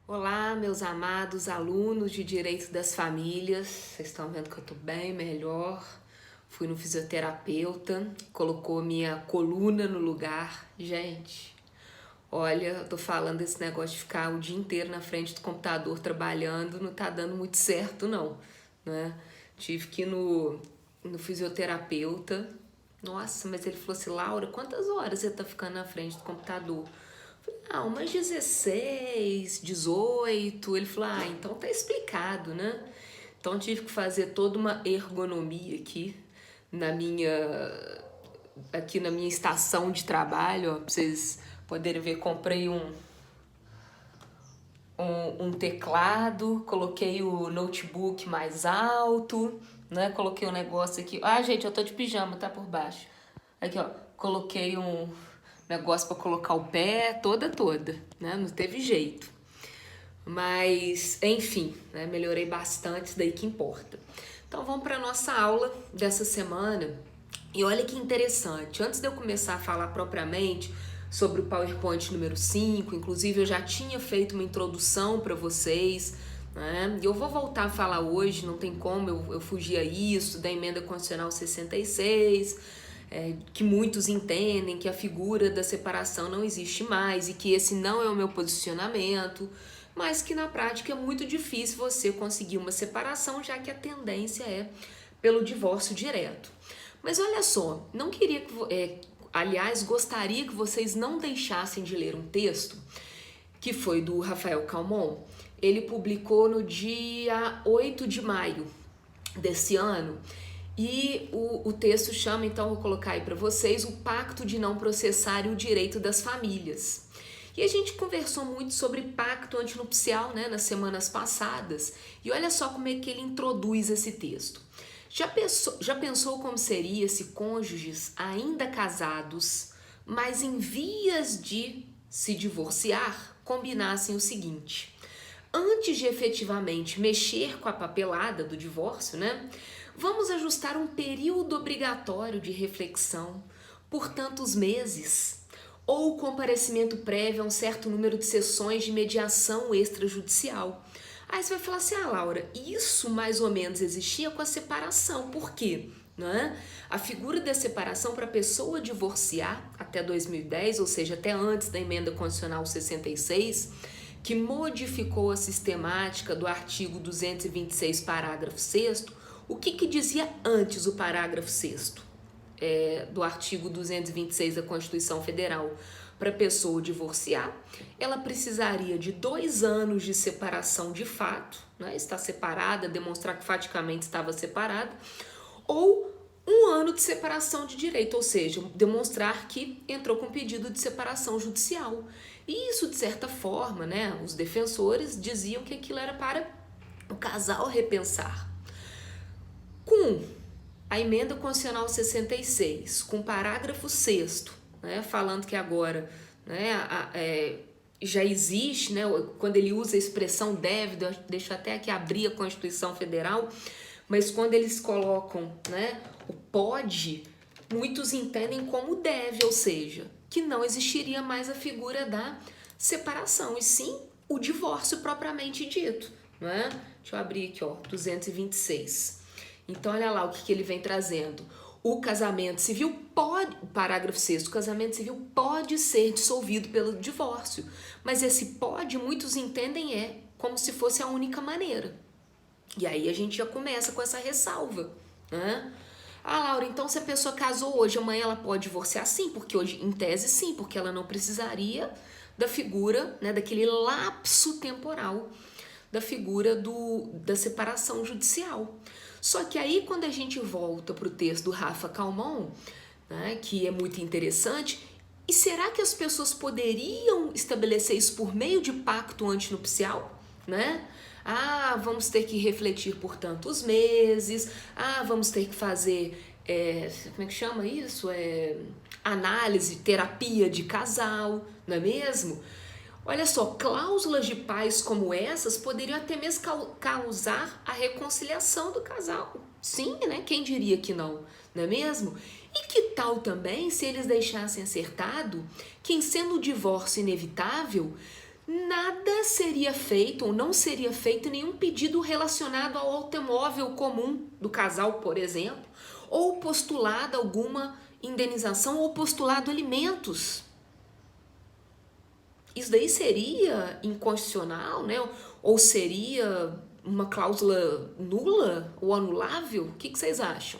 Olá, meus amados alunos de Direito das Famílias. Vocês estão vendo que eu tô bem melhor. Fui no fisioterapeuta, colocou minha coluna no lugar. Gente, olha, eu tô falando desse negócio de ficar o dia inteiro na frente do computador trabalhando, não tá dando muito certo, não, né? Tive que ir no fisioterapeuta. Nossa, mas ele falou assim, Laura, quantas horas você tá ficando na frente do computador? Umas 16, 18. Ele falou, então tá explicado, né? Então tive que fazer toda uma ergonomia na minha, aqui na minha estação de trabalho, ó, pra vocês poderem ver, comprei um teclado, coloquei o notebook mais alto, né? Coloquei um negócio aqui. Gente, eu tô de pijama, tá por baixo. Aqui, ó, coloquei um negócio para colocar o pé, toda, né? Não teve jeito. Mas, enfim, né? Melhorei bastante, isso daí que importa. Então, vamos para nossa aula dessa semana. E olha que interessante, antes de eu começar a falar propriamente sobre o PowerPoint número 5, inclusive eu já tinha feito uma introdução para vocês, né? E eu vou voltar a falar hoje, não tem como eu fugir a isso, da emenda constitucional 66, que muitos entendem que a figura da separação não existe mais e que esse não é o meu posicionamento, mas que na prática é muito difícil você conseguir uma separação, já que a tendência é pelo divórcio direto. Mas olha só, não queria que, aliás, gostaria que vocês não deixassem de ler um texto que foi do Rafael Calmon. Ele publicou no dia 8 de maio desse ano. E o texto chama, então vou colocar aí para vocês, o Pacto de Não Processar e o Direito das Famílias. E a gente conversou muito sobre pacto antinupcial, né, nas semanas passadas. E olha só como é que ele introduz esse texto. Já pensou como seria se cônjuges ainda casados, mas em vias de se divorciar, combinassem o seguinte: antes de efetivamente mexer com a papelada do divórcio, né? Vamos ajustar um período obrigatório de reflexão por tantos meses, ou comparecimento prévio a um certo número de sessões de mediação extrajudicial. Aí você vai falar assim, Laura, isso mais ou menos existia com a separação. Por quê? Né? A figura da separação para a pessoa divorciar até 2010, ou seja, até antes da emenda constitucional 66, que modificou a sistemática do artigo 226, parágrafo 6º, o que dizia antes o parágrafo 6º do artigo 226 da Constituição Federal? Para a pessoa divorciar, ela precisaria de 2 anos de separação de fato, né? Estar separada, demonstrar que faticamente estava separada, ou 1 ano de separação de direito, ou seja, demonstrar que entrou com pedido de separação judicial. E isso, de certa forma, né, os defensores diziam que aquilo era para o casal repensar. Com a emenda constitucional 66, com o parágrafo 6º, né, falando que agora, né, já existe, né, quando ele usa a expressão deve, deixa eu até aqui abrir a Constituição Federal, mas quando eles colocam, né, o pode, muitos entendem como deve, ou seja, que não existiria mais a figura da separação, e sim o divórcio propriamente dito, né? Deixa eu abrir aqui, ó, 226. Então, olha lá o que ele vem trazendo. O casamento civil pode, parágrafo 6º, o casamento civil pode ser dissolvido pelo divórcio, mas esse pode, muitos entendem como se fosse a única maneira. E aí a gente já começa com essa ressalva, né? Laura, então se a pessoa casou hoje, amanhã ela pode divorciar? Sim, porque hoje, em tese, sim, porque ela não precisaria da figura, né, daquele lapso temporal, da figura da separação judicial. Só que aí, quando a gente volta para o texto do Rafa Calmon, né, que é muito interessante, e será que as pessoas poderiam estabelecer isso por meio de pacto antinupcial, né? Vamos ter que refletir por tantos meses, vamos ter que fazer, como é que chama isso? Análise, terapia de casal, não é mesmo? Olha só, cláusulas de paz como essas poderiam até mesmo causar a reconciliação do casal. Sim, né? Quem diria que não é mesmo? E que tal também se eles deixassem acertado que, em sendo o divórcio inevitável, nada seria feito ou não seria feito nenhum pedido relacionado ao automóvel comum do casal, por exemplo, ou postulado alguma indenização ou postulado alimentos. Isso daí seria inconstitucional, né? Ou seria uma cláusula nula ou anulável? O que vocês acham?